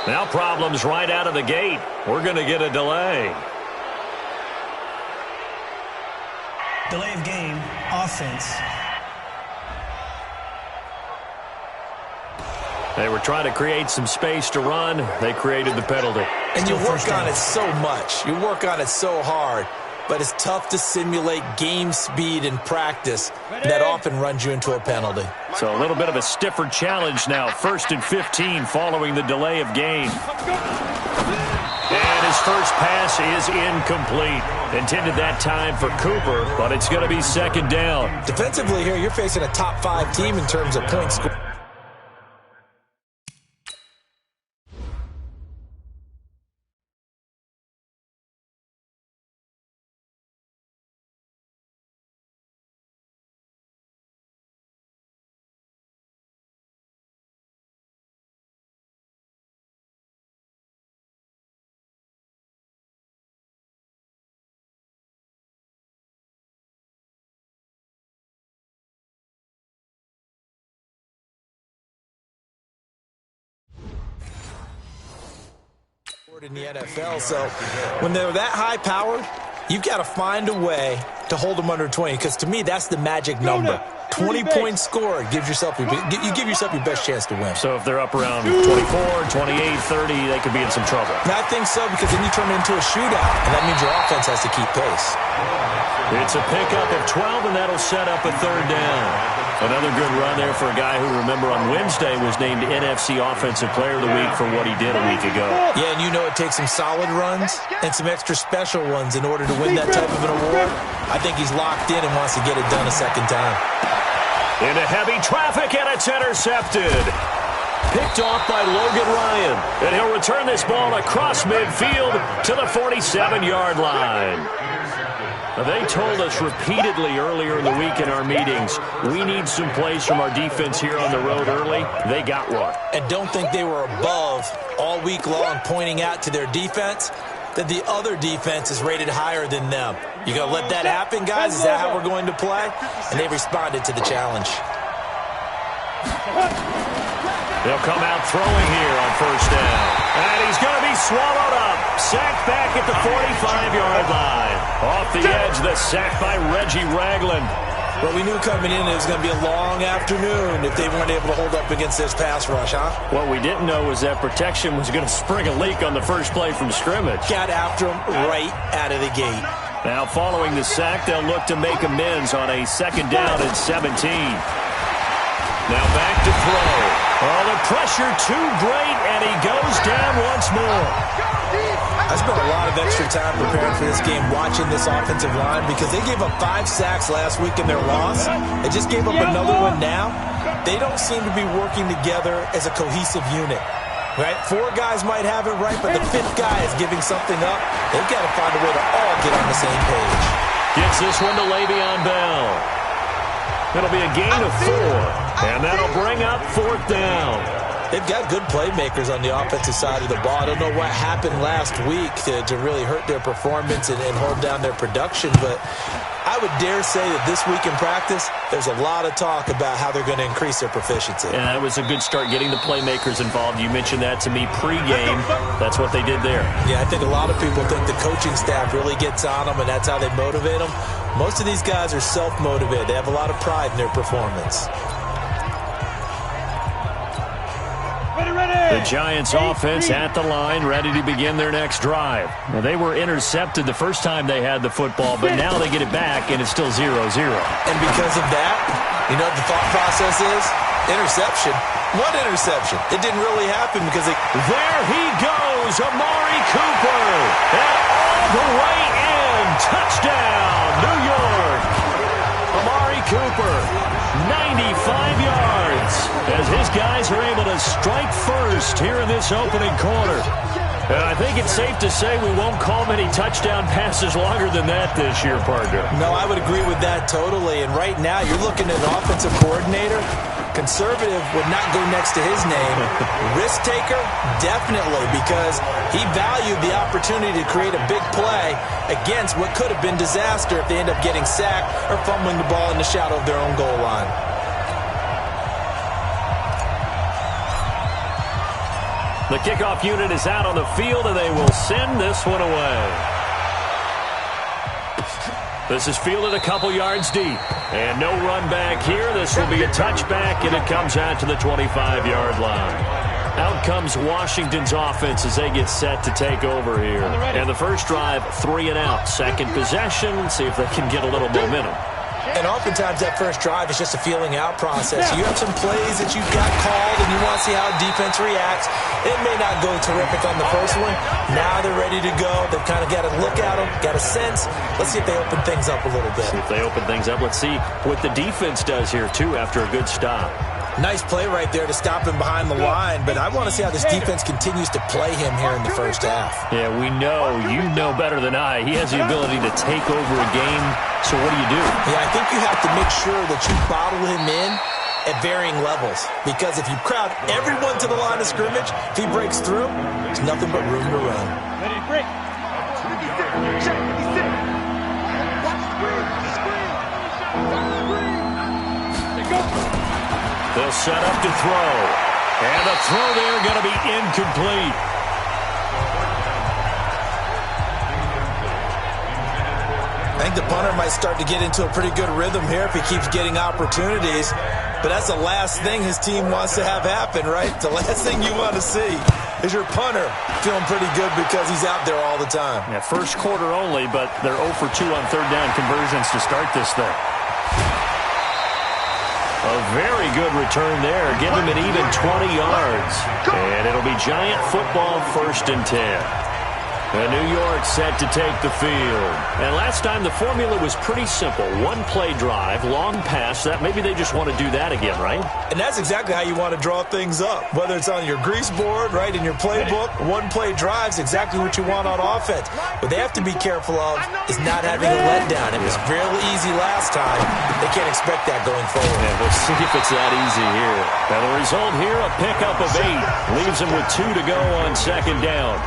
Now problems right out of the gate. We're going to get a delay. Delay of game, offense. They were trying to create some space to run. They created the penalty. And you work on it so much. You work on it so hard. But it's tough to simulate game speed in practice. That often runs you into a penalty. So a little bit of a stiffer challenge now. 1st and 15 following the delay of game. And his first pass is incomplete. Intended that time for Cooper, but it's going to be 2nd down. Defensively here, you're facing a top 5 team in terms of points scored. In the NFL, so when they're that high powered, you've got to find a way to hold them under 20, because to me that's the magic number. 20 points scored gives yourself you give yourself your best chance to win. So if they're up around 24, 28, 30, they could be in some trouble. And I think so, because then you turn it into a shootout, and that means your offense has to keep pace. It's a pickup of 12, and that'll set up a 3rd down. Another good run there for a guy who, remember, on Wednesday was named NFC Offensive Player of the Week for what he did a week ago. Yeah, and you know it takes some solid runs and some extra special ones in order to win that type of an award. I think he's locked in and wants to get it done a 2nd time. Into heavy traffic, and it's intercepted. Picked off by Logan Ryan. And he'll return this ball across midfield to the 47-yard line. They told us repeatedly earlier in the week in our meetings, we need some plays from our defense here on the road early. They got one. And don't think they were above all week long pointing out to their defense that the other defense is rated higher than them. You going to let that happen, guys? Is that how we're going to play? And they responded to the challenge. They'll come out throwing here on 1st down. And he's going to be swallowed up. Sacked back at the 45-yard line. Off the edge, the sack by Reggie Ragland. Well, we knew coming in it was going to be a long afternoon if they weren't able to hold up against this pass rush, huh? What we didn't know was that protection was going to spring a leak on the first play from scrimmage. Got after him right out of the gate. Now, following the sack, they'll look to make amends on a 2nd down and 17. Now back to throw. Oh, the pressure too great, and he goes down once more. I spent a lot of extra time preparing for this game, watching this offensive line, because they gave up 5 sacks last week in their loss. They just gave up another one now. They don't seem to be working together as a cohesive unit. Right? 4 guys might have it right, but the 5th guy is giving something up. They've got to find a way to all get on the same page. Gets this one to Le'Veon Bell. It'll be a gain of 4, and that'll bring up 4th down. They've got good playmakers on the offensive side of the ball. I don't know what happened last week to really hurt their performance and hold down their production, but I would dare say that this week in practice, there's a lot of talk about how they're going to increase their proficiency. And that was a good start, getting the playmakers involved. You mentioned that to me pregame. That's what they did there. Yeah, I think a lot of people think the coaching staff really gets on them, and that's how they motivate them. Most of these guys are self-motivated. They have a lot of pride in their performance. The Giants offense at the line, ready to begin their next drive. Now, they were intercepted the first time they had the football, but now they get it back, and it's still 0-0. And because of that, you know what the thought process is? Interception. What interception? It didn't really happen because it... There he goes, Amari Cooper. And all the way in. Touchdown, New York. Amari Cooper, 95 yards, as his guys are able to strike first here in this opening quarter. And I think it's safe to say we won't call many touchdown passes longer than that this year, partner. No, I would agree with that totally. And right now, you're looking at an offensive coordinator. Conservative would not go next to his name. Risk taker, definitely, because he valued the opportunity to create a big play against what could have been disaster if they end up getting sacked or fumbling the ball in the shadow of their own goal line. The kickoff unit is out on the field, and they will send this one away. This is fielded a couple yards deep. And no run back here. This will be a touchback, and it comes out to the 25-yard line. Out comes Washington's offense as they get set to take over here. And the first drive, 3 and out. Second possession, see if they can get a little momentum. And oftentimes that first drive is just a feeling out process. You have some plays that you've got called and you want to see how defense reacts. It may not go terrific on the first one. Now they're ready to go. They've kind of got to look at them, got a sense. Let's see if they open things up a little bit. See if they open things up. Let's see what the defense does here, too, after a good stop. Nice play right there to stop him behind the line, but I want to see how this defense continues to play him here in the first half. Yeah, we know. You know better than I. He has the ability to take over a game, so what do you do? Yeah, I think you have to make sure that you bottle him in at varying levels, because if you crowd everyone to the line of scrimmage, if he breaks through, there's nothing but room to run. Ready to break. Check. He's set. Watch the screen. There you go. They'll set up to throw. And the throw there going to be incomplete. I think the punter might start to get into a pretty good rhythm here if he keeps getting opportunities. But that's the last thing his team wants to have happen, right? The last thing you want to see is your punter feeling pretty good because he's out there all the time. Yeah, first quarter only, but they're 0 for 2 on third down conversions to start this thing. A very good return there. Give him an even 20 yards. And it'll be Giant football, 1st and 10. And New York set to take the field. And last time the formula was pretty simple. One-play drive, long pass. That maybe they just want to do that again, right? And that's exactly how you want to draw things up. Whether it's on your grease board, right, in your playbook, one-play drive's exactly what you want on offense. What they have to be careful of is not having a letdown. It was fairly easy last time. They can't expect that going forward. And we'll see if it's that easy here. And the result here, a pickup of 8. Leaves them with 2 to go on 2nd down.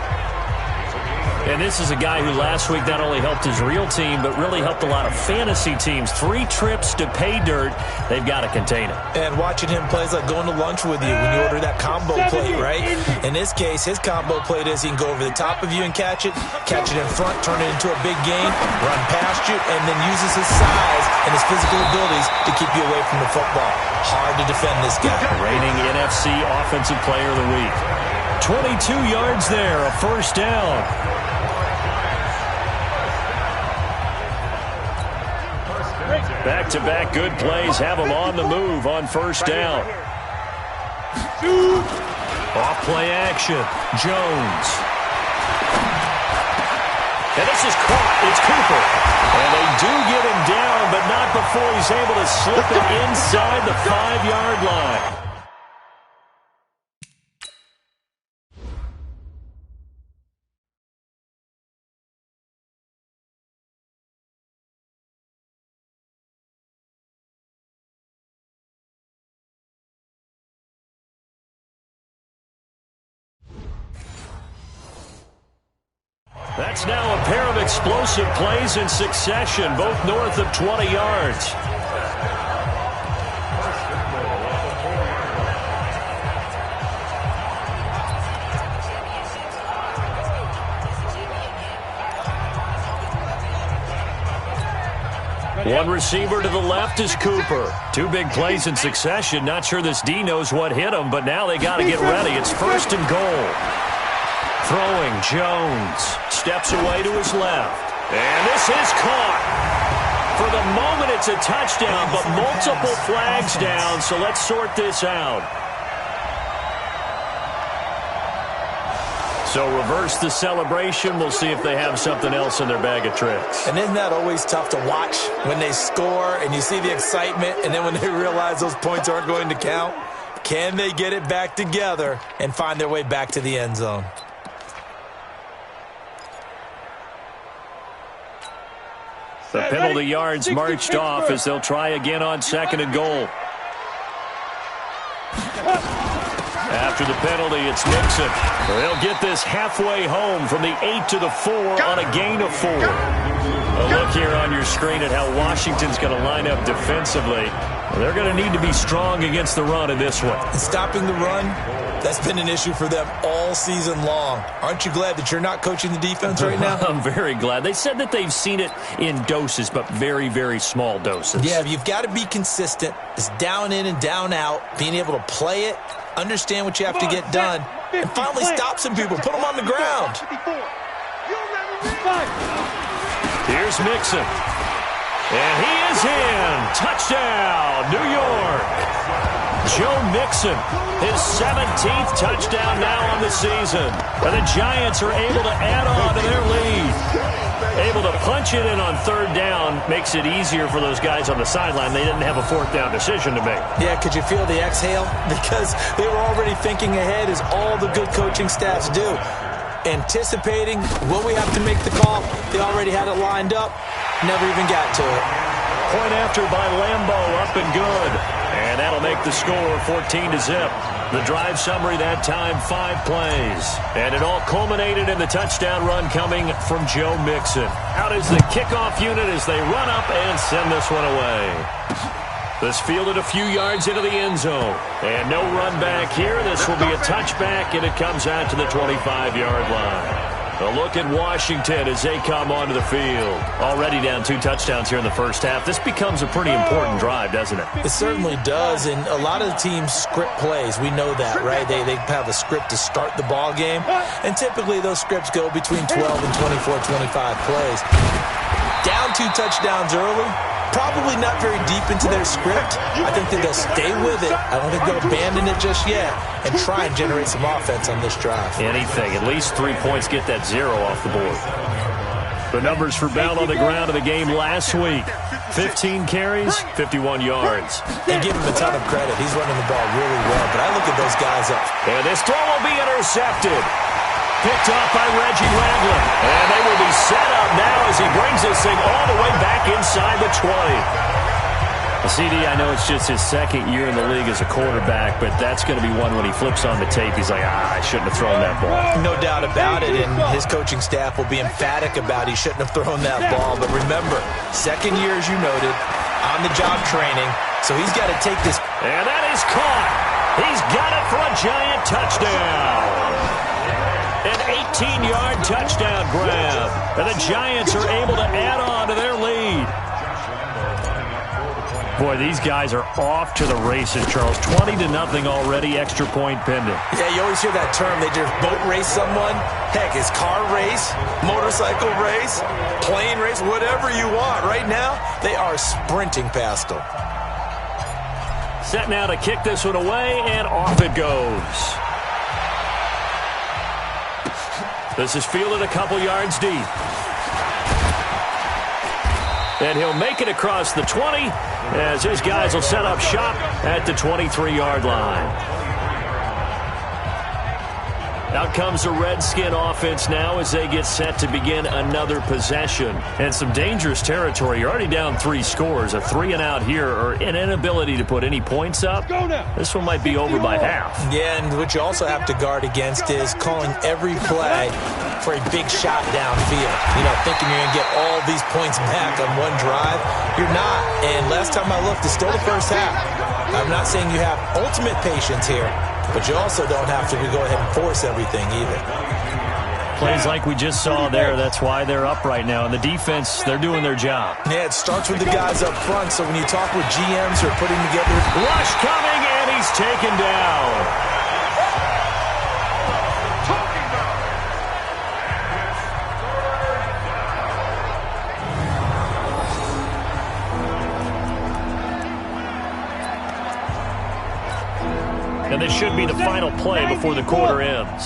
And this is a guy who last week not only helped his real team, but really helped a lot of fantasy teams. 3 trips to pay dirt. They've got to contain it. And watching him play is like going to lunch with you when you order that combo plate, right? In this case, his combo plate is he can go over the top of you and catch it in front, turn it into a big gain, run past you, and then uses his size and his physical abilities to keep you away from the football. Hard to defend this guy. Reigning NFC Offensive Player of the Week. 22 yards there, a 1st down. Back-to-back good plays have them on the move on 1st down. Off play action. Jones. And this is caught. It's Cooper. And they do get him down, but not before he's able to slip it inside the 5-yard line. That's now a pair of explosive plays in succession, both north of 20 yards. One receiver to the left is Cooper. 2 big plays in succession. Not sure this D knows what hit him, but now they got to get ready. It's 1st and goal. Throwing, Jones steps away to his left. And this is caught. For the moment, it's a touchdown, but multiple flags down, so let's sort this out. So reverse the celebration. We'll see if they have something else in their bag of tricks. And isn't that always tough to watch when they score and you see the excitement, and then when they realize those points aren't going to count? Can they get it back together and find their way back to the end zone? The penalty yards marched off as they'll try again on 2nd and goal. After the penalty, it's Nixon. They'll get this halfway home from the 8 to the 4 on a gain of 4. A look here on your screen at how Washington's going to line up defensively. They're going to need to be strong against the run in this one. Stopping the run That's been an issue for them all season long. Aren't you glad that you're not coaching the defense right now? I'm very glad. They said that they've seen it in doses, but very, very small doses. Yeah, you've got to be consistent. It's down in and down out, being able to play it, understand what you have to get done, and finally stop some people, put them on the ground. Here's Mixon. And he is in. Touchdown, New York. Joe Mixon, his 17th touchdown now on the season. And the Giants are able to add on to their lead. Able to punch it in on third down makes it easier for those guys on the sideline. They didn't have a fourth down decision to make. Yeah, could you feel the exhale? Because they were already thinking ahead, as all the good coaching staffs do. Anticipating, will we have to make the call? They already had it lined up. Never even got to it. Point after by Lambeau, up and good. And that'll make the score 14-0. The drive summary that time, 5 plays. And it all culminated in the touchdown run coming from Joe Mixon. Out is the kickoff unit as they run up and send this one away. This fielded a few yards into the end zone. And no run back here. This will be a touchback, and it comes out to the 25-yard line. A look at Washington as they come onto the field. Already down 2 touchdowns here in the first half. This becomes a pretty important drive, doesn't it? It certainly does, and a lot of the teams script plays. We know that, right? They have a script to start the ball game, and typically those scripts go between 12 and 24, 25 plays. Down 2 touchdowns early, probably not very deep into their script. I think that they'll stay with it. I don't think they'll abandon it just yet and try and generate some offense on this drive. Anything. At least 3 points, get that 0 off the board. The numbers for Bell on the ground of the game last week. 15 carries, 51 yards. And give him a ton of credit. He's running the ball really well, but I look at those guys up. And this throw will be intercepted. Picked off by Reggie Ragland. And they will be set up now as he brings this thing all the way back inside the 20. CD, I know it's just his second year in the league as a quarterback, but that's going to be one when he flips on the tape. He's like, I shouldn't have thrown that ball. No doubt about it, and his coaching staff will be emphatic about he shouldn't have thrown that ball. But remember, second year, as you noted, on-the-job training, so he's got to take this. And that is caught. He's got it for a Giant touchdown. An 18-yard touchdown grab. And the Giants are able to add on to their lead. Boy, these guys are off to the races, Charles. 20-0 already, extra point pending. Yeah, you always hear that term. They just boat race someone. Heck, it's car race, motorcycle race, plane race, whatever you want. Right now, they are sprinting past them. Set now to kick this one away, and off it goes. This is fielded a couple yards deep. And he'll make it across the 20 as his guys will set up shop at the 23-yard line. Out comes the Redskin offense now as they get set to begin another possession. And some dangerous territory. You're already down 3 scores. A 3-and-out here or an inability to put any points up. This one might be over by half. Yeah, and what you also have to guard against is calling every play for a big shot downfield. You know, thinking you're going to get all these points back on one drive. You're not. And last time I looked, it's still the first half. I'm not saying you have ultimate patience here, but you also don't have to go ahead and force everything either. Plays like we just saw there, that's why they're up right now. And the defense, they're doing their job. Yeah, it starts with the guys up front, so when you talk with GMs who are putting together... Rush coming, and he's taken down. And this should be the final play before the quarter ends.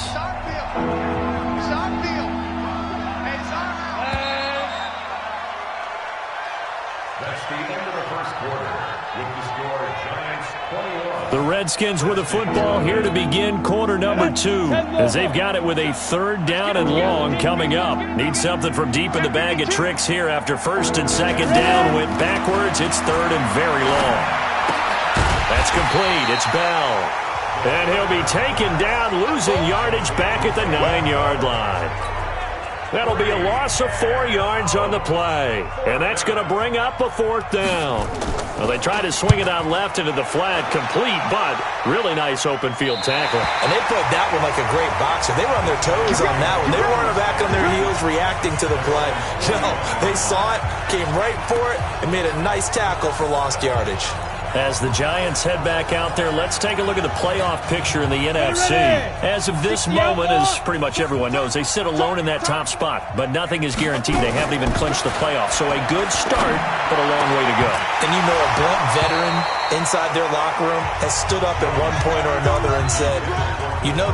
That's the end of the first quarter. With the score, Giants 21. The Redskins with the football here to begin quarter number 2. As they've got it with a 3rd down and long coming up. Need something from deep in the bag of tricks here after 1st and 2nd down. Went backwards. It's 3rd and very long. That's complete. It's Bell. And he'll be taken down, losing yardage back at the 9-yard line. That'll be a loss of 4 yards on the play. And that's going to bring up a 4th down. Well, they try to swing it out left into the flat, complete, but really nice open field tackle. And they played that one like a great boxer. They were on their toes on that one. They weren't back on their heels reacting to the play. No, they saw it, came right for it, and made a nice tackle for lost yardage. As the Giants head back out there, let's take a look at the playoff picture in the NFC. As of this moment, as pretty much everyone knows, they sit alone in that top spot, but nothing is guaranteed. They haven't even clinched the playoffs, so a good start, but a long way to go. And you know, a blunt veteran inside their locker room has stood up at one point or another and said, you know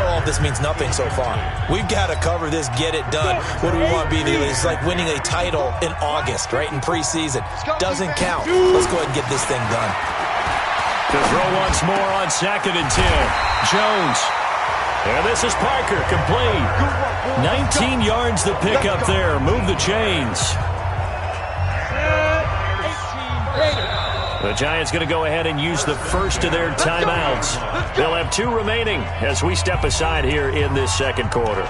all this means nothing so far. We've got to cover this, get it done. What do we want to be? It's like winning a title in August, right, in preseason. Doesn't count. Let's go ahead and get this thing done. To throw once more on 2nd and 10. Jones. And this is Parker, complete. 19 yards the pick up there. Move the chains. The Giants going to go ahead and use the first of their timeouts. They'll have 2 remaining as we step aside here in this second quarter.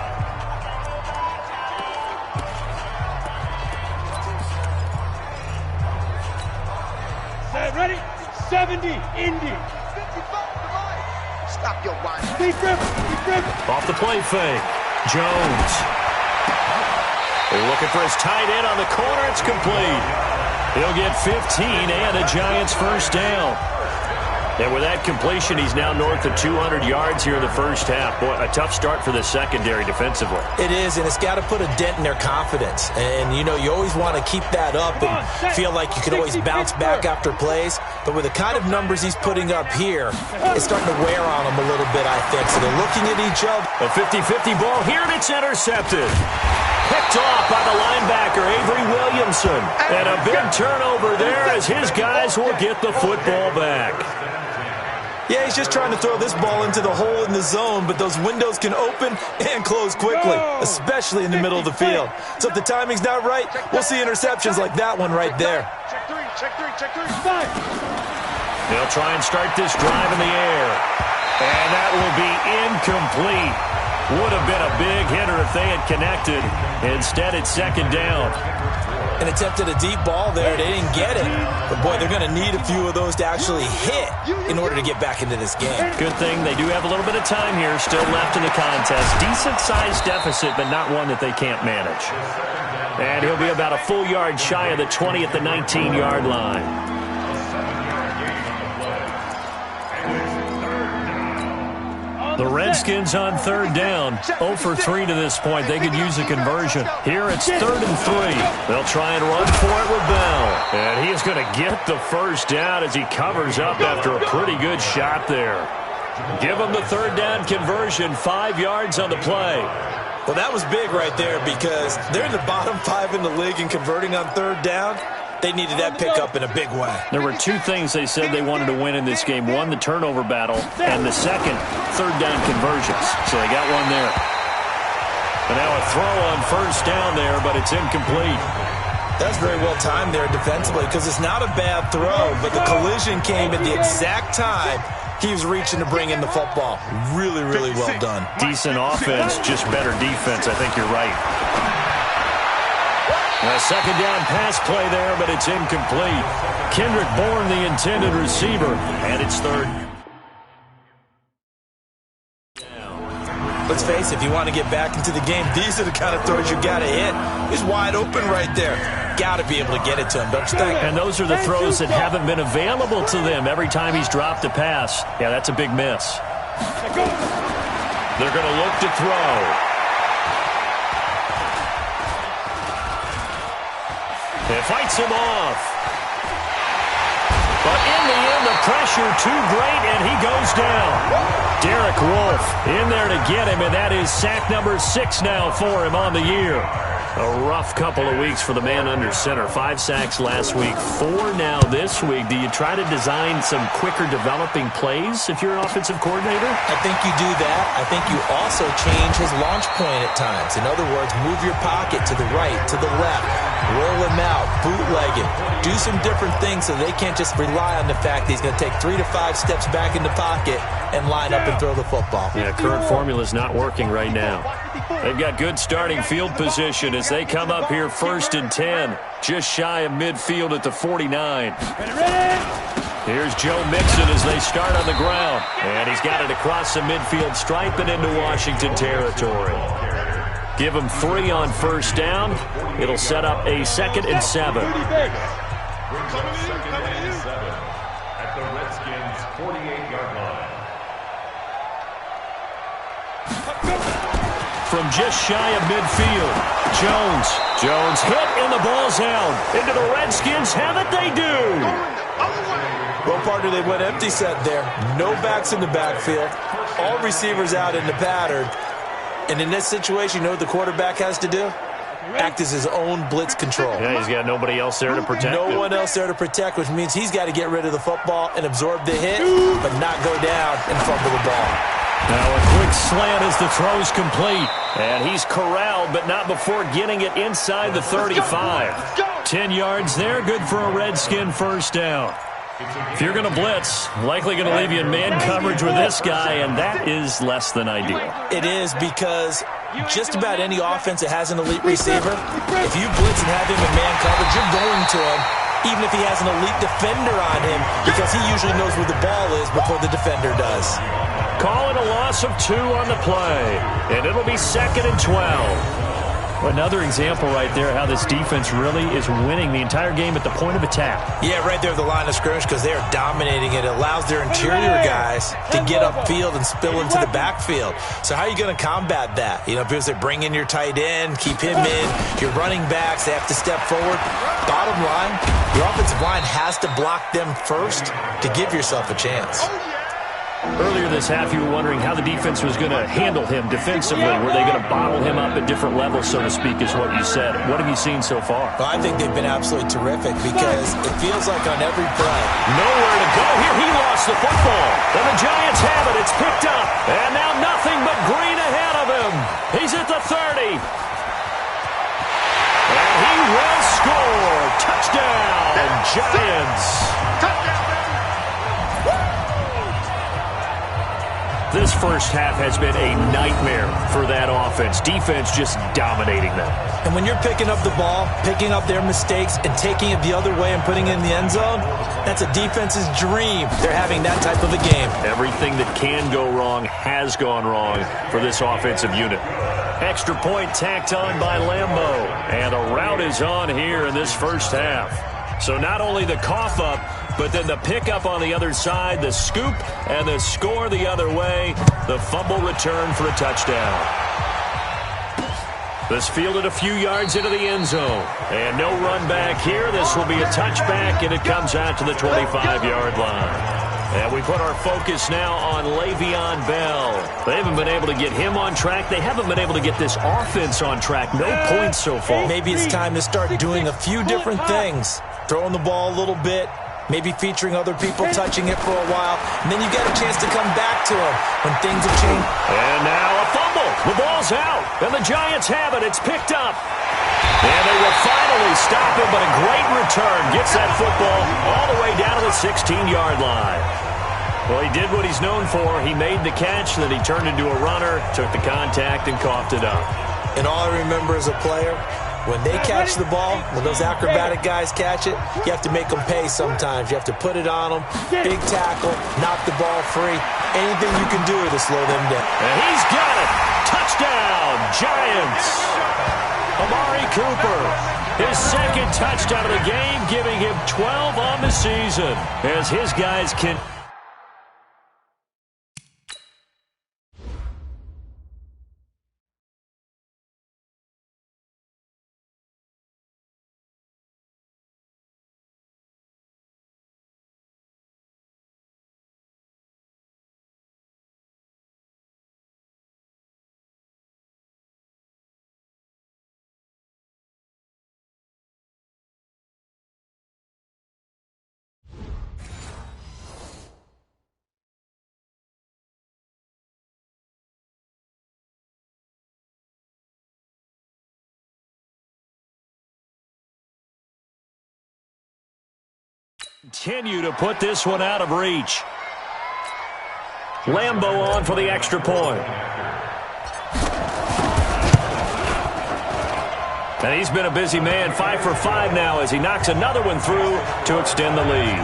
Ready? 70, Indy. Stop your whine. Keep dribbling. Off the play fake. Jones. Looking for his tight end on the corner. It's complete. He'll get 15 and a Giants first down. And with that completion, he's now north of 200 yards here in the first half. Boy, a tough start for the secondary defensively. It is, and it's got to put a dent in their confidence. And, you know, you always want to keep that up and feel like you can always bounce back after plays. But with the kind of numbers he's putting up here, it's starting to wear on them a little bit, I think. So they're looking at each other. A 50-50 ball here, and it's intercepted. Picked off by the linebacker, Avery Williamson. And a big turnover there as his guys will get the football back. Yeah, he's just trying to throw this ball into the hole in the zone, but those windows can open and close quickly, especially in the middle of the field. So if the timing's not right, we'll see interceptions like that one right there. Check three. They'll try and start this drive in the air. And that will be incomplete. Would have been a big hitter if they had connected. Instead, it's 2nd down. And attempted a deep ball there. They didn't get it. But, boy, they're going to need a few of those to actually hit in order to get back into this game. Good thing they do have a little bit of time here still left in the contest. Decent-sized deficit, but not one that they can't manage. And he'll be about a full yard shy of the 20 at the 19-yard line. The Redskins on 3rd down. 0 for 3 to this point. They could use a conversion. Here it's 3rd and 3. They'll try and run for it with Bell. And he is going to get the first down as he covers up after a pretty good shot there. Give him the 3rd down conversion. 5 yards on the play. Well, that was big right there because they're in the bottom 5 in the league in converting on 3rd down. They needed that pickup in a big way. There were 2 things they said they wanted to win in this game. One, the turnover battle, and the second, 3rd down conversions. So they got one there. And now a throw on 1st down there, but it's incomplete. That's very well timed there defensively because it's not a bad throw, but the collision came at the exact time he was reaching to bring in the football. Really, really well done. Decent offense, just better defense. I think you're right. A 2nd down pass play there, but it's incomplete. Kendrick Bourne, the intended receiver, and it's 3rd. Let's face it, if you want to get back into the game, these are the kind of throws you got to hit. He's wide open right there. Got to be able to get it to him, don't you think? And those are the throws that haven't been available to them every time he's dropped a pass. Yeah, that's a big miss. They're going to look to throw. It fights him off. But in the end, the pressure too great, and he goes down. Derek Wolfe in there to get him, and that is sack number 6 now for him on the year. A rough couple of weeks for the man under center. 5 sacks last week, 4 now this week. Do you try to design some quicker developing plays if you're an offensive coordinator? I think you do that. I think you also change his launch point at times. In other words, move your pocket to the right, to the left, roll him out, bootleg him. Do some different things so they can't just rely on the fact that he's going to take 3 to 5 steps back in the pocket and line up and throw the football. Yeah, current formula is not working right now. They've got good starting field position as they come up here 1st and 10, just shy of midfield at the 49. Here's Joe Mixon as they start on the ground. And he's got it across the midfield stripe and into Washington territory. Give him 3 on 1st down. It'll set up a 2nd and 7. Brings up 2nd and 7 at the Redskins' 48-yard line. From just shy of midfield, Jones hit and the ball's out. Into the Redskins, have it they do. Well, partner, they went empty set there. No backs in the backfield. All receivers out in the pattern. And in this situation, you know what the quarterback has to do? Act as his own blitz control. Yeah, he's got nobody else there to protect him. No one else there to protect, which means he's got to get rid of the football and absorb the hit, but not go down and fumble the ball. Now a quick slant as the throw's complete. And he's corralled, but not before getting it inside the 35. 10 yards there, good for a Redskin 1st down. If you're going to blitz, likely going to leave you in man coverage with this guy, and that is less than ideal. It is, because just about any offense that has an elite receiver, if you blitz and have him in man coverage, you're going to him, even if he has an elite defender on him, because he usually knows where the ball is before the defender does. Calling a loss of 2 on the play, and it'll be 2nd and 12. Another example right there how this defense really is winning the entire game at the point of attack. Yeah, right there at the line of scrimmage, because they are dominating it. It allows their interior guys to get upfield and spill into the backfield. So how are you going to combat that? You know, because they bring in your tight end, keep him in. Your running backs, they have to step forward. Bottom line, your offensive line has to block them first to give yourself a chance. Earlier this half, you were wondering how the defense was going to handle him defensively. Were they going to bottle him up at different levels, so to speak, is what you said. What have you seen so far? Well, I think they've been absolutely terrific, because it feels like on every play. Nowhere to go here. He lost the football. And the Giants have it. It's picked up. And now nothing but green ahead of him. He's at the 30. And he will score. Touchdown, Giants. Touchdown, baby. This first half has been a nightmare for that offense. Defense just dominating them. And when you're picking up the ball, picking up their mistakes, and taking it the other way and putting it in the end zone, that's a defense's dream. They're having that type of a game. Everything that can go wrong has gone wrong for this offensive unit. Extra point tacked on by Lambeau. And a rout is on here in this first half. So not only the cough up, but then the pickup on the other side, the scoop, and the score the other way. The fumble return for a touchdown. This fielded a few yards into the end zone. And no run back here. This will be a touchback, and it comes out to the 25-yard line. And we put our focus now on Le'Veon Bell. They haven't been able to get him on track. They haven't been able to get this offense on track. No points so far. Maybe it's time to start doing a few different things. Throwing the ball a little bit. Maybe featuring other people touching it for a while. And then you get a chance to come back to him when things have changed. And now a fumble. The ball's out. And the Giants have it. It's picked up. And they will finally stop him, but a great return. Gets that football all the way down to the 16-yard line. Well, he did what he's known for. He made the catch, then he turned into a runner, took the contact, and coughed it up. And all I remember as a player, when they catch the ball, when those acrobatic guys catch it, you have to make them pay sometimes. You have to put it on them, big tackle, knock the ball free. Anything you can do to slow them down. And he's got it. Touchdown, Giants. Amari Cooper, his second touchdown of the game, giving him 12 on the season. As his guys can... Continue to put this one out of reach. Lambeau on for the extra point. And he's been a busy man, 5 for 5 now as he knocks another one through to extend the lead.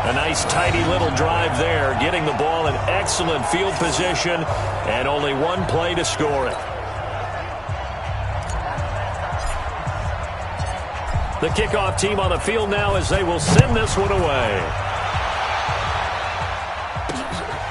A nice, tidy little drive there, getting the ball in excellent field position, and only one play to score it. The kickoff team on the field now as they will send this one away.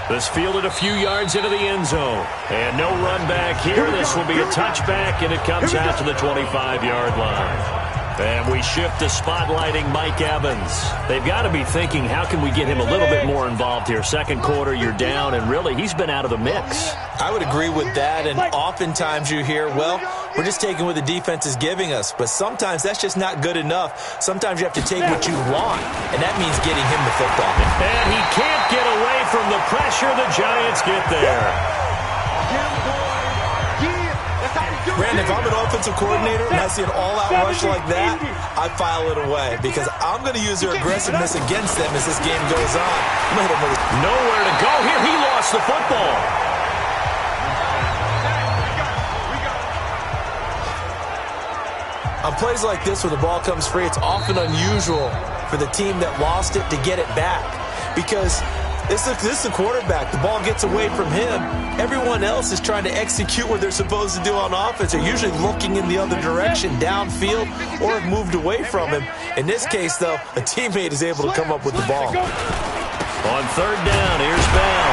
This fielded a few yards into the end zone. And no run back here. This will be a touchback, and it comes out to the 25-yard line. And we shift to spotlighting Mike Evans. They've got to be thinking, how can we get him a little bit more involved here? Second quarter, you're down, and really, he's been out of the mix. I would agree with that, and oftentimes you hear, well, we're just taking what the defense is giving us. But sometimes that's just not good enough. Sometimes you have to take what you want, and that means getting him the football. And he can't get away from the pressure. The Giants get there. Brandon, if I'm an offensive coordinator and I see an all-out rush like that, I file it away because I'm going to use their aggressiveness against them as this game goes on. I'm going to hit another. Nowhere to go here. He lost the football. On plays like this where the ball comes free, it's often unusual for the team that lost it to get it back because this is the quarterback. The ball gets away from him. Everyone else is trying to execute what they're supposed to do on offense. They're usually looking in the other direction, downfield, or have moved away from him. In this case, though, a teammate is able to come up with the ball. On third down, here's Bell.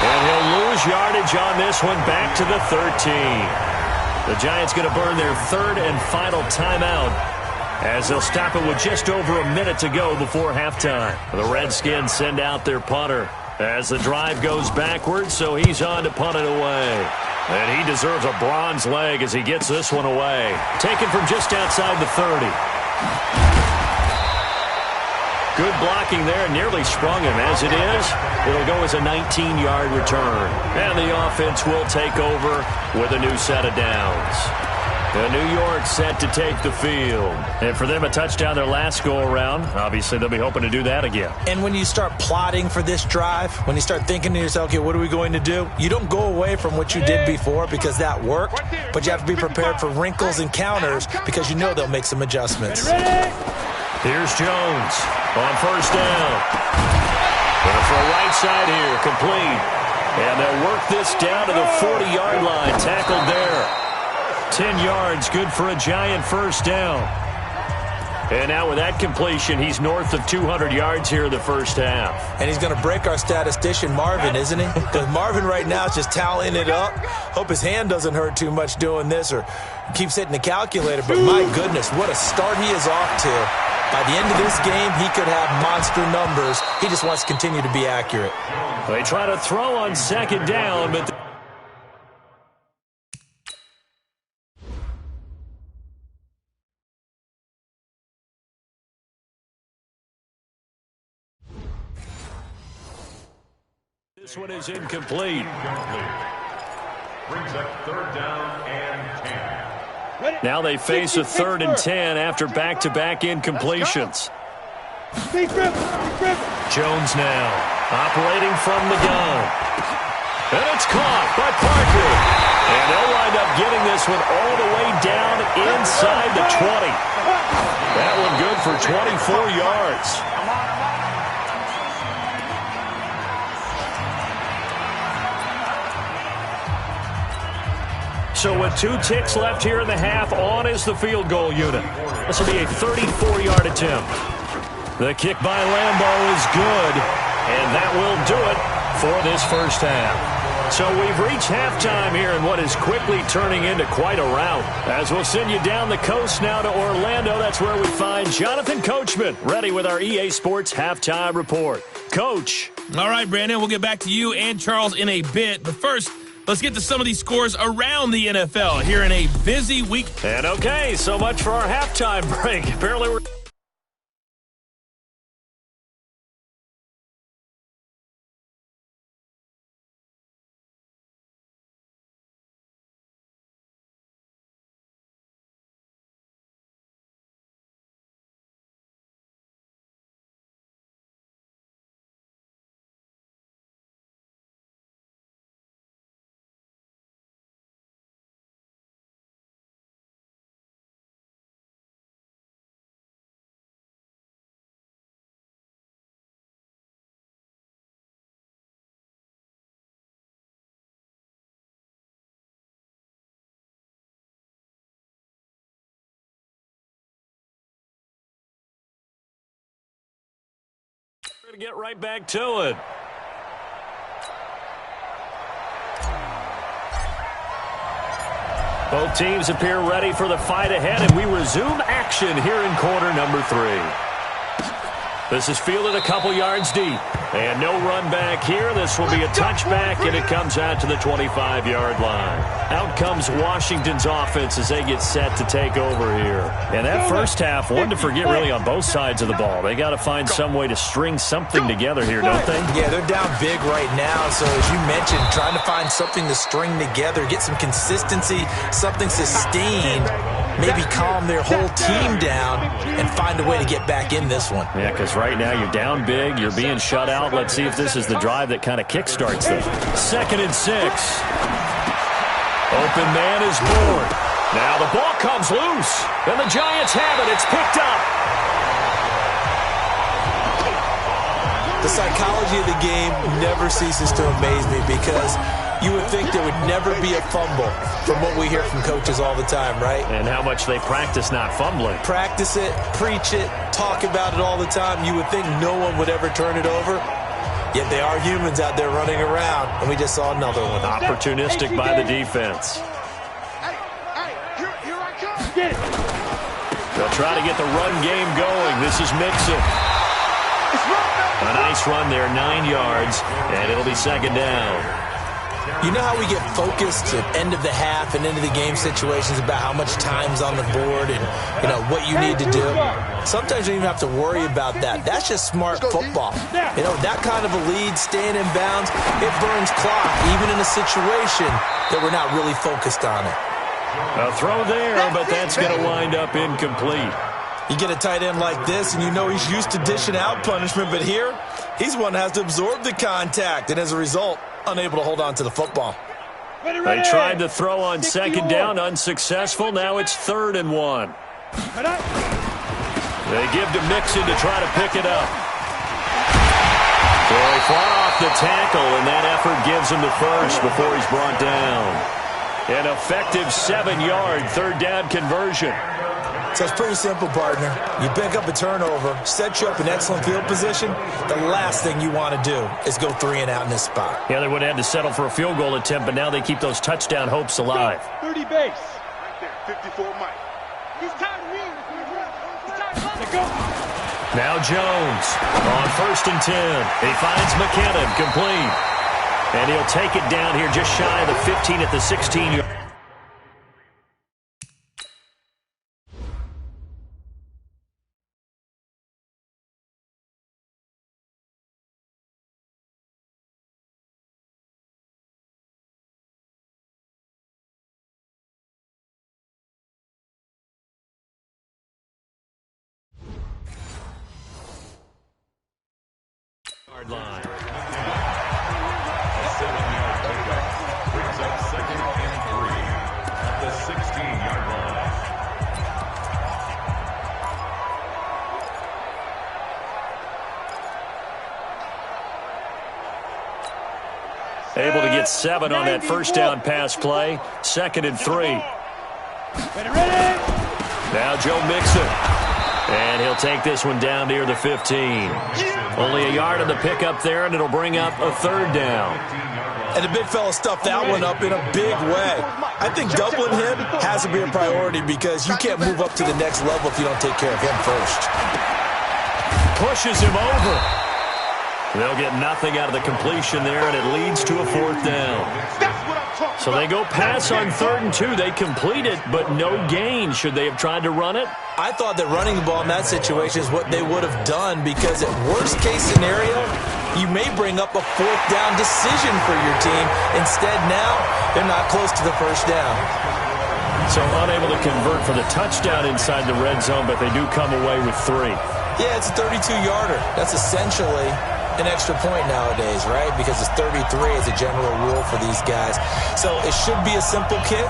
And he'll lose yardage on this one, back to the 13. The Giants going to burn their third and final timeout as they'll stop it with just over a minute to go before halftime. The Redskins send out their punter as the drive goes backwards, so he's on to punt it away. And he deserves a bronze leg as he gets this one away. Taken from just outside the 30. Good blocking there, nearly sprung him. As it is, it'll go as a 19-yard return. And the offense will take over with a new set of downs. And New York set to take the field. And for them, a touchdown their last go-around. Obviously, they'll be hoping to do that again. And when you start plotting for this drive, when you start thinking to yourself, okay, what are we going to do? You don't go away from what you did before because that worked, but you have to be prepared for wrinkles and counters because you know they'll make some adjustments. Here's Jones on first down. Going for a right side here, complete. And they'll work this down to the 40-yard line. Tackled there. 10 yards, good for a Giant first down. And now with that completion, he's north of 200 yards here in the first half. And he's going to break our statistician, Marvin, isn't he? Because Marvin right now is just tallying it up. Hope his hand doesn't hurt too much doing this or keeps hitting the calculator. But my goodness, what a start he is off to. By the end of this game, he could have monster numbers. He just wants to continue to be accurate. They try to throw on second down, but this one is incomplete. Brings up third down and 10. Now they face a 3rd and 10 after back-to-back incompletions. Jones now operating from the gun. And it's caught by Parker. And they'll wind up getting this one all the way down inside the 20. That one good for 24 yards. So with 2 ticks left here in the half, on is the field goal unit. This will be a 34-yard attempt. The kick by Lambeau is good, and that will do it for this first half. So we've reached halftime here in what is quickly turning into quite a rout. As we'll send you down the coast now to Orlando, that's where we find Jonathan Coachman, ready with our EA Sports halftime report. Coach. All right, Brandon, we'll get back to you and Charles in a bit. But first, let's get to some of these scores around the NFL here in a busy week. And okay, so much for our halftime break. Apparently we're We're going to get right back to it. Both teams appear ready for the fight ahead, and we resume action here in quarter number 3. This is fielded a couple yards deep. And no run back here. This will be a touchback, and it comes out to the 25-yard line. Out comes Washington's offense as they get set to take over here. And that first half, one to forget really on both sides of the ball. They got to find some way to string something together here, don't they? Yeah, they're down big right now. So as you mentioned, trying to find something to string together, get some consistency, something sustained, maybe calm their whole team down and find a way to get back in this one. Yeah, because right now you're down big, you're being shut out. Let's see if this is the drive that kind of kickstarts them. 2nd and 6. Open man is bored. Now the ball comes loose, and the Giants have it. It's picked up. The psychology of the game never ceases to amaze me because you would think there would never be a fumble from what we hear from coaches all the time, right? And how much they practice not fumbling. Practice it, preach it, talk about it all the time. You would think no one would ever turn it over. Yet they are humans out there running around, and we just saw another one. Opportunistic by the defense. Here I come. Get it. They'll try to get the run game going. This is Mixon. A nice run there, 9 yards, and it'll be 2nd down. You know how we get focused at end of the half and into the game situations about how much time's on the board and, you know, what you need to do? Sometimes you don't even have to worry about that. That's just smart football. You know, that kind of a lead, staying in bounds, it burns clock, even in a situation that we're not really focused on it. A throw there, but that's going to wind up incomplete. You get a tight end like this, and you know he's used to dishing out punishment, but here, he's one that has to absorb the contact, and as a result, unable to hold on to the football. They tried to throw on 2nd down, unsuccessful. Now it's 3rd and 1. They give to Mixon to try to pick it up. So he fought off the tackle, and that effort gives him the first before he's brought down. An effective 7-yard 3rd down conversion. So it's pretty simple, partner. You pick up a turnover, set you up in excellent field position. The last thing you want to do is go 3 and out in this spot. Yeah, they would have had to settle for a field goal attempt, but now they keep those touchdown hopes alive. 30 base. Right there, 54 Mike. He's tired of me. Let's go. Now Jones on 1st and 10. He finds McKinnon, complete. And he'll take it down here just shy of the 15 at the 16-yard. Line. A 7-yard pickup brings up 2nd and 3 at the 16-yard line. Able to get 7 on that 1st down pass play. 2nd and 3. Now Joe Mixon. And he'll take this one down near the 15. Only a yard on the pickup there, and it'll bring up a 3rd down. And the big fella stuffed that one up in a big way. I think doubling him has to be a priority because you can't move up to the next level if you don't take care of him first. Pushes him over. They'll get nothing out of the completion there, and it leads to a 4th down. So they go pass on 3rd and 2. They complete it, but no gain. Should they have tried to run it? I thought that running the ball in that situation is what they would have done because at worst case scenario, you may bring up a 4th down decision for your team. Instead, now, they're not close to the 1st down. So unable to convert for the touchdown inside the red zone, but they do come away with 3. Yeah, it's a 32-yarder. That's essentially an extra point nowadays, right? Because it's 33 as a general rule for these guys. So it should be a simple kick.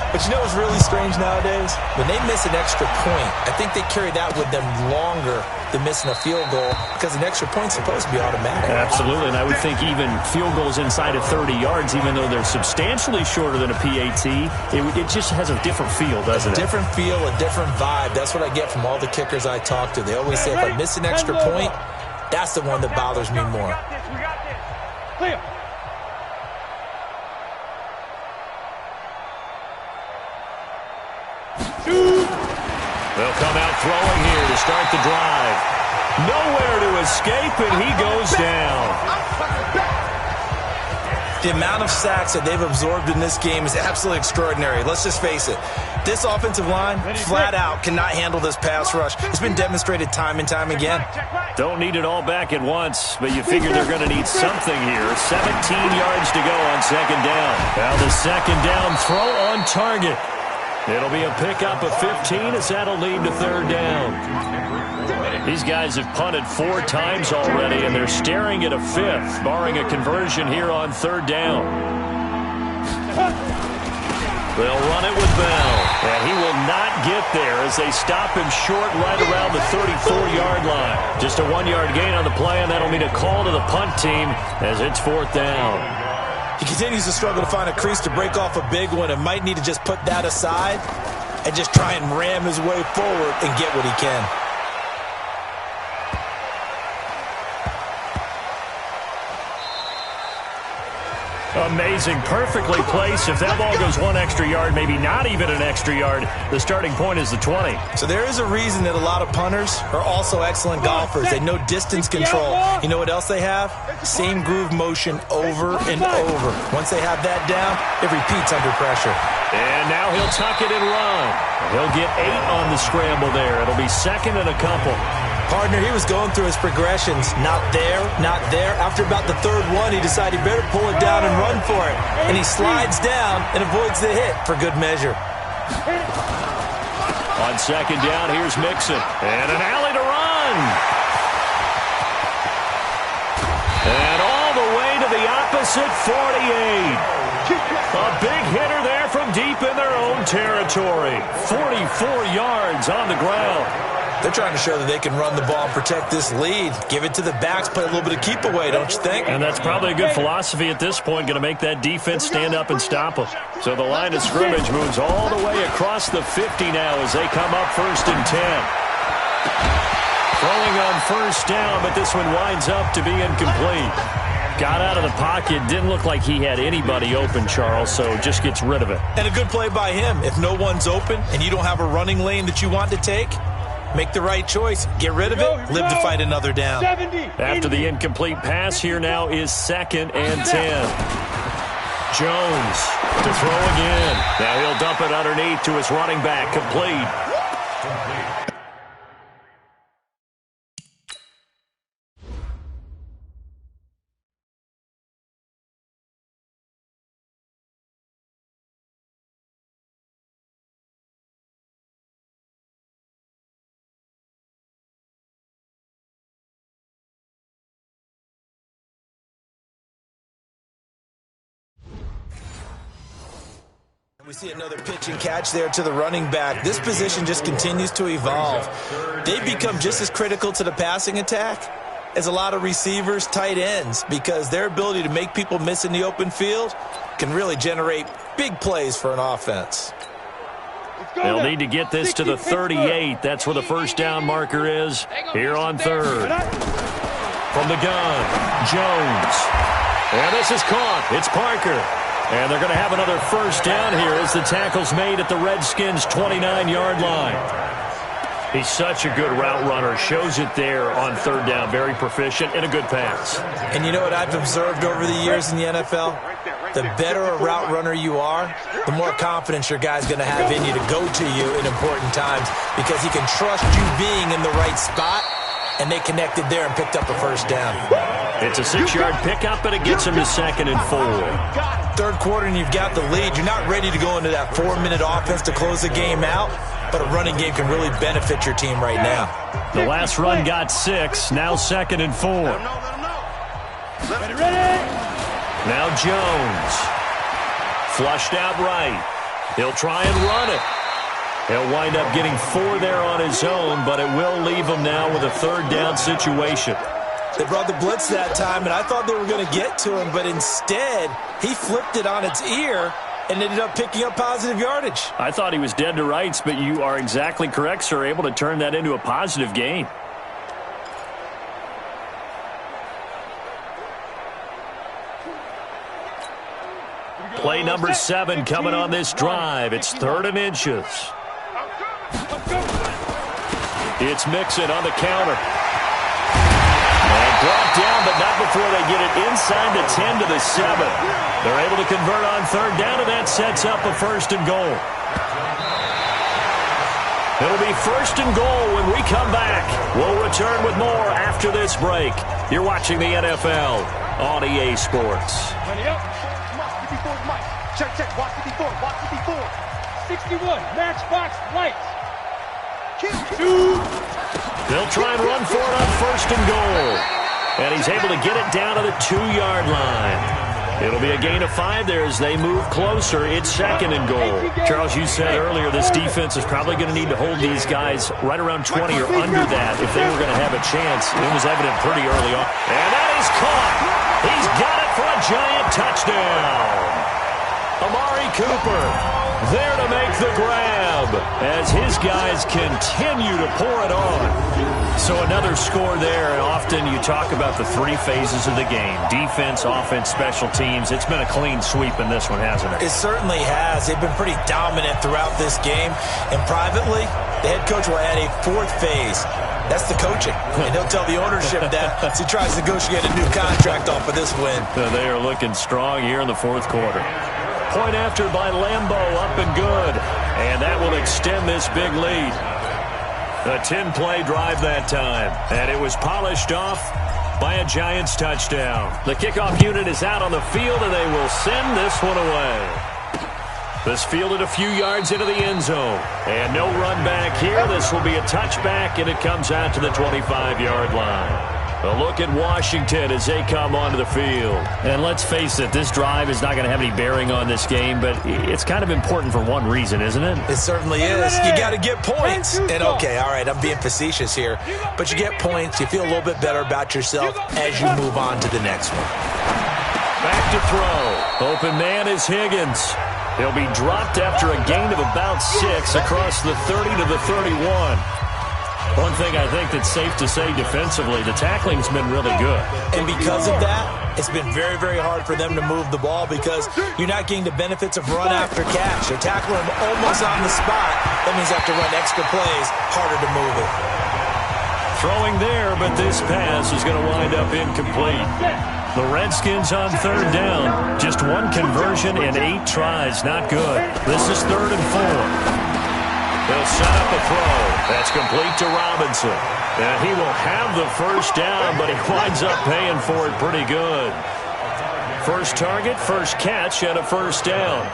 But you know what's really strange nowadays? When they miss an extra point, I think they carry that with them longer than missing a field goal because an extra point's supposed to be automatic. Absolutely, and I would think even field goals inside of 30 yards, even though they're substantially shorter than a PAT, it just has a different feel, doesn't it? A different feel, a different vibe. That's what I get from all the kickers I talk to. They always say, if I miss an extra point, That's the one that bothers me more. We got this. Clear. They'll come out throwing here to start the drive. Nowhere to escape, and he goes down. The amount of sacks that they've absorbed in this game is absolutely extraordinary. Let's just face it. This offensive line, flat out, cannot handle this pass rush. It's been demonstrated time and time again. Don't need it all back at once, but you figure they're going to need something here. 17 yards to go on second down. Now the second down throw on target. It'll be a pickup of 15 as that'll lead to third down. These guys have punted 4 times already, and they're staring at a 5th, barring a conversion here on third down. They'll run it with Bell, and he will not get there as they stop him short right around the 34-yard line. Just a 1-yard gain on the play, and that'll mean a call to the punt team as it's fourth down. He continues to struggle to find a crease to break off a big one and might need to just put that aside and just try and ram his way forward and get what he can. Amazing, perfectly placed. If that ball goes 1 extra yard, maybe not even an extra yard, the starting point is the 20. So there is a reason that a lot of punters are also excellent golfers. They know distance control. You know what else they have? Same groove motion over and over. Once they have that down, it repeats under pressure. And now he'll tuck it and run. He'll get 8 on the scramble there. It'll be second and a couple. Partner, he was going through his progressions. Not there, not there. After about the third one, he decided he better pull it down and run for it. And he slides down and avoids the hit for good measure. On second down, here's Mixon. And an alley to run. And all the way to the opposite 48. A big hitter there from deep in their own territory. 44 yards on the ground. They're trying to show that they can run the ball and protect this lead. Give it to the backs, play a little bit of keep away, don't you think? And that's probably a good philosophy at this point, going to make that defense stand up and stop them. So the line of scrimmage moves all the way across the 50 now as they come up first and 10. Throwing on first down, but this one winds up to be incomplete. Got out of the pocket, didn't look like he had anybody open, Charles, so just gets rid of it. And a good play by him. If no one's open and you don't have a running lane that you want to take, make the right choice. Get rid of it. Live to fight another down. After the incomplete pass, here now is second and 10. Jones to throw again. Now he'll dump it underneath to his running back. Complete. We see another pitch and catch there to the running back. This position just continues to evolve. They've become just as critical to the passing attack as a lot of receivers, tight ends, because their ability to make people miss in the open field can really generate big plays for an offense. They'll need to get this to the 38. That's where the first down marker is here on third. From the gun, Jones. And this is caught. It's Parker. And they're going to have another first down here as the tackle's made at the Redskins' 29-yard line. He's such a good route runner. Shows it there on third down. Very proficient and a good pass. And you know what I've observed over the years in the NFL? The better a route runner you are, the more confidence your guy's going to have in you to go to you in important times because he can trust you being in the right spot, and they connected there and picked up a first down. It's a 6-yard pickup, but it gets him to second and 4. Third quarter and you've got the lead. You're not ready to go into that 4-minute offense to close the game out, but a running game can really benefit your team right now. The last run got 6, now second and 4. Now Jones. Flushed out right. He'll try and run it. He'll wind up getting 4 there on his own, but it will leave him now with a third down situation. They brought the blitz that time, and I thought they were going to get to him, but instead, he flipped it on its ear and ended up picking up positive yardage. I thought he was dead to rights, but you are exactly correct, sir, able to turn that into a positive gain. Play number 7 coming on this drive. It's 3rd and inches. It's Mixon on the counter. And brought down, but not before they get it inside the 10 to the 7. They're able to convert on 3rd down, and that sets up a 1st and goal. It'll be 1st and goal when we come back. We'll return with more after this break. You're watching the NFL on EA Sports. Check, check. Watch 54. Watch 54. 61. Matchbox lights. They'll try and run for it on 1st and goal. And he's able to get it down to the 2-yard line. It'll be a gain of 5 there as they move closer. It's 2nd and goal. Charles, you said earlier this defense is probably going to need to hold these guys right around 20 or under that if they were going to have a chance. It was evident pretty early on. And that is caught. He's got it for a giant touchdown. Amari Cooper there to make the grab as his guys continue to pour it on. So another score there, and often you talk about the 3 phases of the game. Defense, offense, special teams. It's been a clean sweep in this one, hasn't it? It certainly has. They've been pretty dominant throughout this game. And privately, the head coach will add a 4th phase. That's the coaching. And he'll tell the ownership that as he tries to negotiate a new contract off of this win. They are looking strong here in the 4th quarter. Point after by Lambeau, up and good. And that will extend this big lead. A 10-play drive that time. And it was polished off by a Giants touchdown. The kickoff unit is out on the field, and they will send this one away. This fielded a few yards into the end zone. And no run back here. This will be a touchback, and it comes out to the 25-yard line. A look at Washington as they come onto the field. And let's face it, this drive is not going to have any bearing on this game, but it's kind of important for one reason, isn't it? It certainly is. You got to get points. And okay, all right, I'm being facetious here, but you get points. You feel a little bit better about yourself as you move on to the next one. Back to throw. Open man is Higgins. He'll be dropped after a gain of about 6 across the 30 to the 31. One thing I think that's safe to say defensively, the tackling's been really good. And because of that, it's been very, very hard for them to move the ball because you're not getting the benefits of run after catch. They're tackling them almost on the spot. That means they have to run extra plays, harder to move it. Throwing there, but this pass is going to wind up incomplete. The Redskins on 3rd down. Just 1 conversion in 8 tries. Not good. This is 3rd and 4. They'll set up a throw. That's complete to Robinson. And he will have the 1st down, but he winds up paying for it pretty good. First target, first catch, and a 1st down.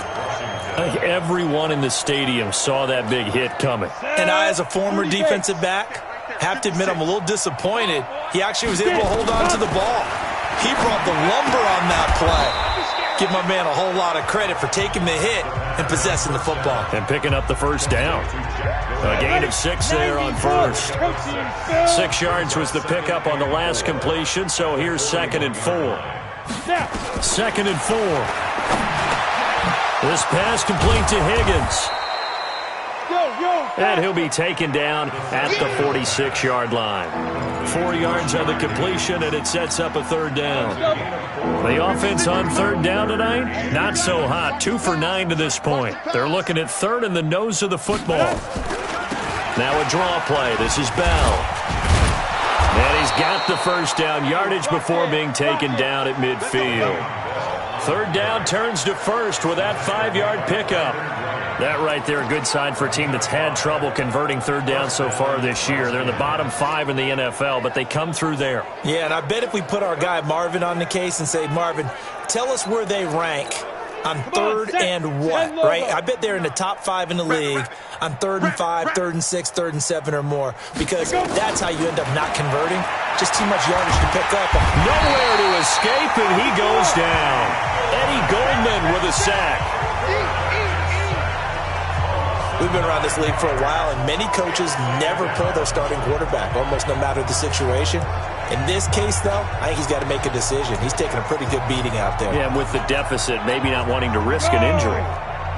I think everyone in the stadium saw that big hit coming. And I, as a former defensive back, have to admit I'm a little disappointed. He actually was able to hold on to the ball. He brought the lumber on that play. Give my man a whole lot of credit for taking the hit and possessing the football. And picking up the 1st down. A gain of 6 there on 1st. 6 yards was the pickup on the last completion, so here's 2nd and 4. 2nd and 4. This pass complete to Higgins. And he'll be taken down at the 46-yard line. 4 yards on the completion, and it sets up a 3rd down. The offense on 3rd down tonight, not so hot. 2 for 9 to this point. They're looking at 3rd in the nose of the football. Now a draw play. This is Bell. And he's got the 1st down yardage before being taken down at midfield. 3rd down turns to 1st with that 5-yard pickup. That right there, a good sign for a team that's had trouble converting 3rd down so far this year. They're in the bottom 5 in the NFL, but they come through there. Yeah, and I bet if we put our guy Marvin on the case and say, Marvin, tell us where they rank on 3rd and what, right? I bet they're in the top 5 in the league on 3rd and 5, 3rd and 6, 3rd and 7 or more, because that's how you end up not converting. Just too much yardage to pick up. Nowhere to escape, and he goes down. Eddie Goldman with a sack. We've been around this league for a while, and many coaches never pull their starting quarterback, almost no matter the situation. In this case, though, I think he's got to make a decision. He's taking a pretty good beating out there. Yeah, and with the deficit, maybe not wanting to risk an injury.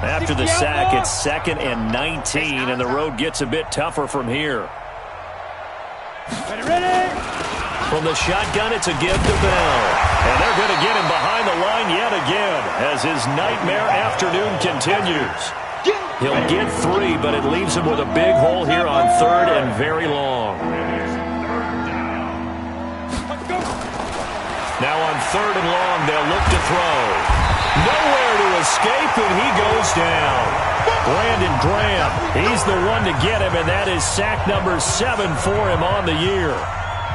After the sack, it's 2nd and 19, and the road gets a bit tougher from here. Ready? From the shotgun, it's a give to Bell. And they're going to get him behind the line yet again as his nightmare afternoon continues. He'll get 3, but it leaves him with a big hole here on 3rd and very long. Now on 3rd and long, they'll look to throw. Nowhere to escape, and he goes down. Brandon Graham, he's the one to get him, and that is sack number 7 for him on the year.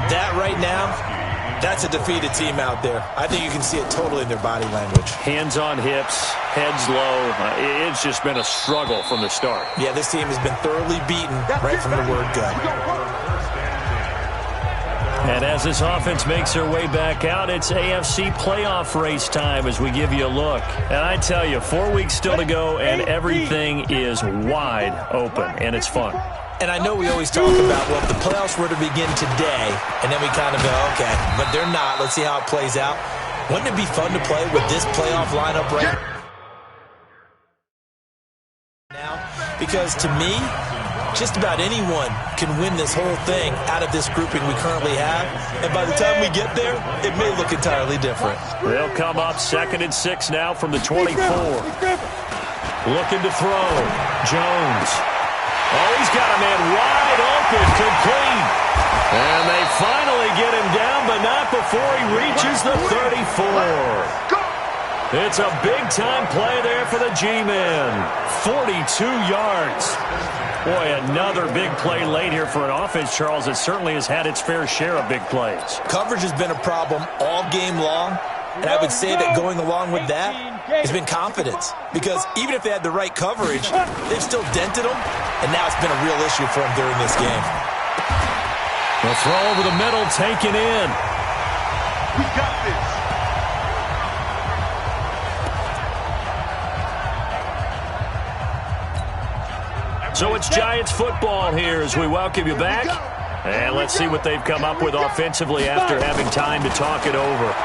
That right now, that's a defeated team out there. I think you can see it totally in their body language. Hands on hips, heads low. It's just been a struggle from the start. Yeah, this team has been thoroughly beaten right from the word go. And as this offense makes their way back out, it's AFC playoff race time as we give you a look. And I tell you, 4 weeks still to go, and everything is wide open, and it's fun. And I know we always talk about, well, if the playoffs were to begin today, and then we kind of go, okay, but they're not. Let's see how it plays out. Wouldn't it be fun to play with this playoff lineup right now? Because to me, just about anyone can win this whole thing out of this grouping we currently have. And by the time we get there, it may look entirely different. They'll come up 2nd and 6 now from the 24. Looking to throw. Jones. Oh, he's got a man wide open, complete. And they finally get him down, but not before he reaches the 34. It's a big-time play there for the G-men. 42 yards. Boy, another big play late here for an offense, Charles, that certainly has had its fair share of big plays. Coverage has been a problem all game long, and I would say that going along with that has been confidence. Because even if they had the right coverage, they've still dented them, and now it's been a real issue for them during this game. The throw over the middle, taken in. We got this. So it's Giants football here as we welcome you back. And let's see what they've come up with offensively after having time to talk it over.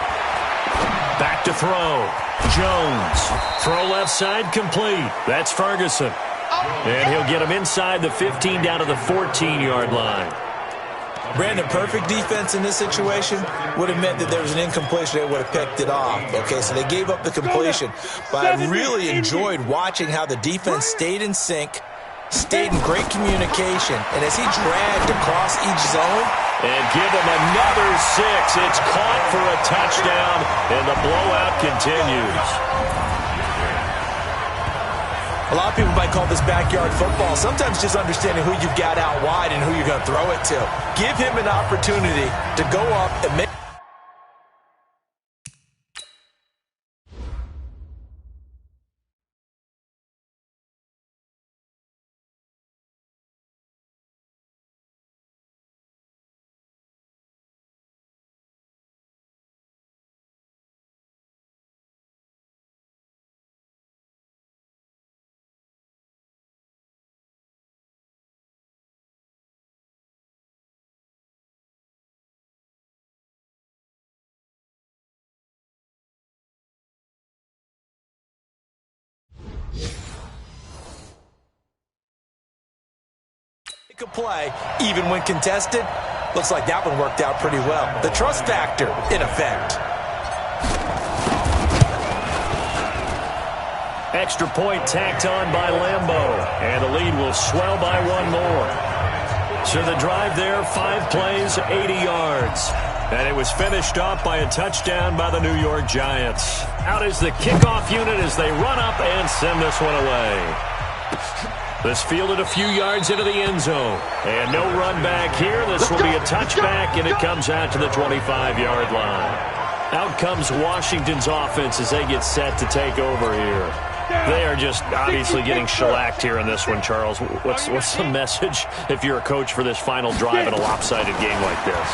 Back to throw. Jones. Throw left side complete. That's Ferguson. And he'll get him inside the 15 down to the 14-yard line. Brandon, perfect defense in this situation would have meant that there was an incompletion. They would have picked it off. Okay, so they gave up the completion. But I really enjoyed watching how the defense stayed in sync, stayed in great communication, and as he dragged across each zone. And give him another 6. It's caught for a touchdown, and the blowout continues. A lot of people might call this backyard football. Sometimes just understanding who you've got out wide and who you're going to throw it to. Give him an opportunity to go up and make. A play, even when contested. Looks like that one worked out pretty well. The trust factor, in effect. Extra point tacked on by Lambo, and the lead will swell by 1 more. So the drive there, 5 plays, 80 yards. And it was finished off by a touchdown by the New York Giants. Out is the kickoff unit as they run up and send this one away. This fielded a few yards into the end zone. And no run back here. This will be a touchback, and it comes out to the 25-yard line. Out comes Washington's offense as they get set to take over here. They are just obviously getting shellacked here in this one, Charles. What's the message if you're a coach for this final drive in a lopsided game like this?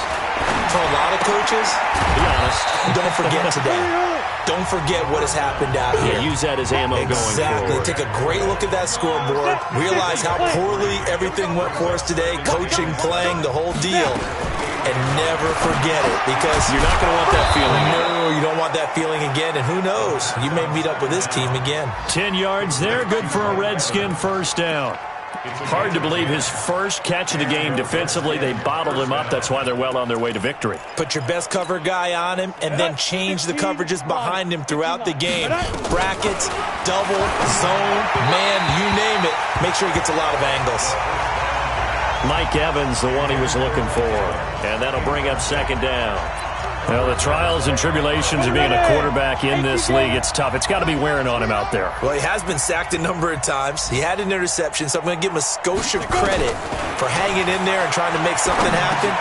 For a lot of coaches, be honest, don't forget today. Don't forget what has happened out here. Yeah, use that as ammo going forward. Exactly. Take a great look at that scoreboard. Realize how poorly everything went for us today. Coaching, playing, the whole deal. And never forget it, because you're not going to want that feeling. No, you don't want that feeling again. And who knows? You may meet up with this team again. 10 yards there. Good for a Redskin first down. Hard to believe his first catch of the game defensively. They bottled him up. That's why they're well on their way to victory. Put your best cover guy on him and then change the coverages behind him throughout the game. Brackets, double, zone, man, you name it. Make sure he gets a lot of angles. Mike Evans, the one he was looking for. And that'll bring up second down. Well, the trials and tribulations of being a quarterback in this league, it's tough. It's got to be wearing on him out there. Well, he has been sacked a number of times. He had an interception, so I'm going to give him a skosh of credit for hanging in there and trying to make something happen,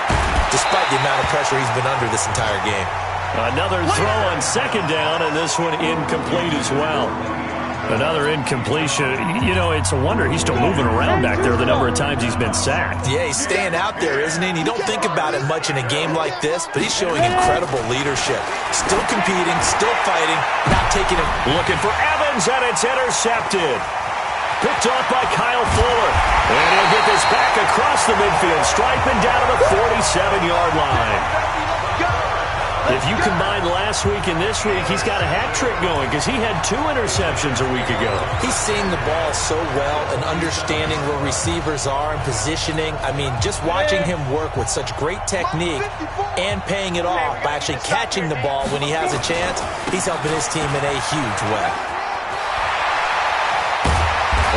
despite the amount of pressure he's been under this entire game. Another throw on second down, and this one incomplete as well. Another incompletion. You know, it's a wonder he's still moving around back there the number of times he's been sacked. Yeah, he's staying out there, isn't he? And you don't think about it much in a game like this, but he's showing incredible leadership. Still competing, still fighting, not taking it. Looking for Evans, and it's intercepted. Picked off by Kyle Fuller. And he'll get this back across the midfield, striping down to the 47-yard line. If you combine last week and this week, he's got a hat trick going because he had 2 interceptions a week ago. He's seeing the ball so well and understanding where receivers are and positioning. I mean, just watching him work with such great technique and paying it off by actually catching the ball when he has a chance, he's helping his team in a huge way.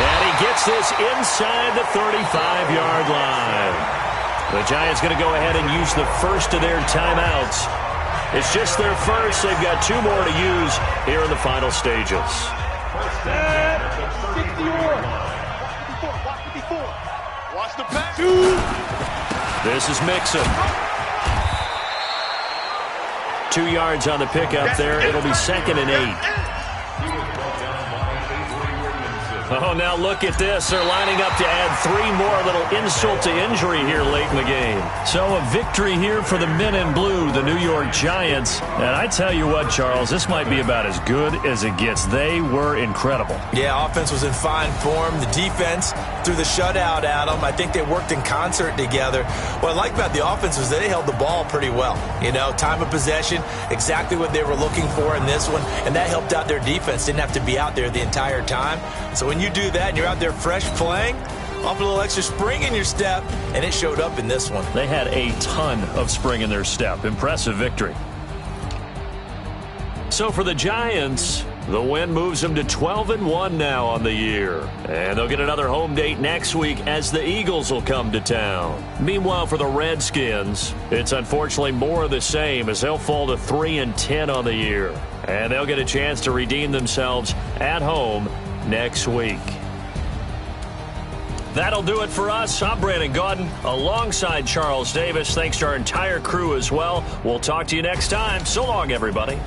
And he gets this inside the 35-yard line. The Giants going to go ahead and use the first of their timeouts. It's just their first. They've got 2 more to use here in the final stages. Watch the pass. This is Mixon. 2 yards on the pickup there. It'll be 2nd and 8. Oh, now look at this. They're lining up to add 3 more, little insult to injury here late in the game. So a victory here for the men in blue, the New York Giants. And I tell you what, Charles, this might be about as good as it gets. They were incredible. Yeah, offense was in fine form. The defense threw the shutout at them. I think they worked in concert together. What I like about the offense was they held the ball pretty well. You know, time of possession, exactly what they were looking for in this one. And that helped out their defense. Didn't have to be out there the entire time. So when you do that and you're out there fresh playing, off a little extra spring in your step, and it showed up in this one. They had a ton of spring in their step. Impressive victory. So for the Giants, the win moves them to 12-1 now on the year. And they'll get another home date next week as the Eagles will come to town. Meanwhile, for the Redskins, it's unfortunately more of the same as they'll fall to 3-10 on the year. And they'll get a chance to redeem themselves at home next week. That'll do it for us. I'm Brandon Gaudin alongside Charles Davis. Thanks to our entire crew as well. We'll talk to you next time. So long, everybody.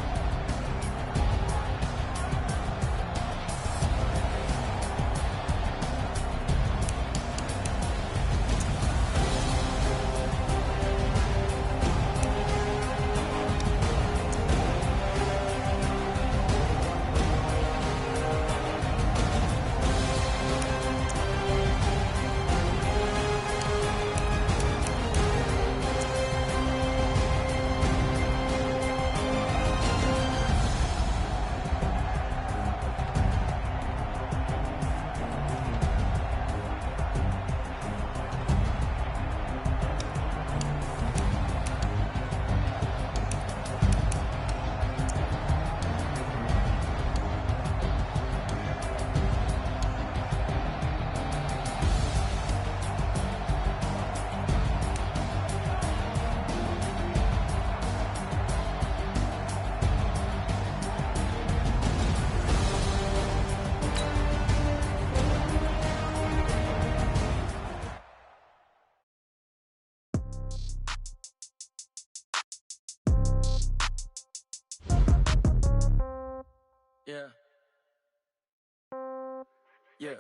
Yeah.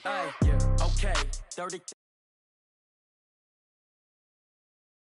Hey, yeah. Okay. 30.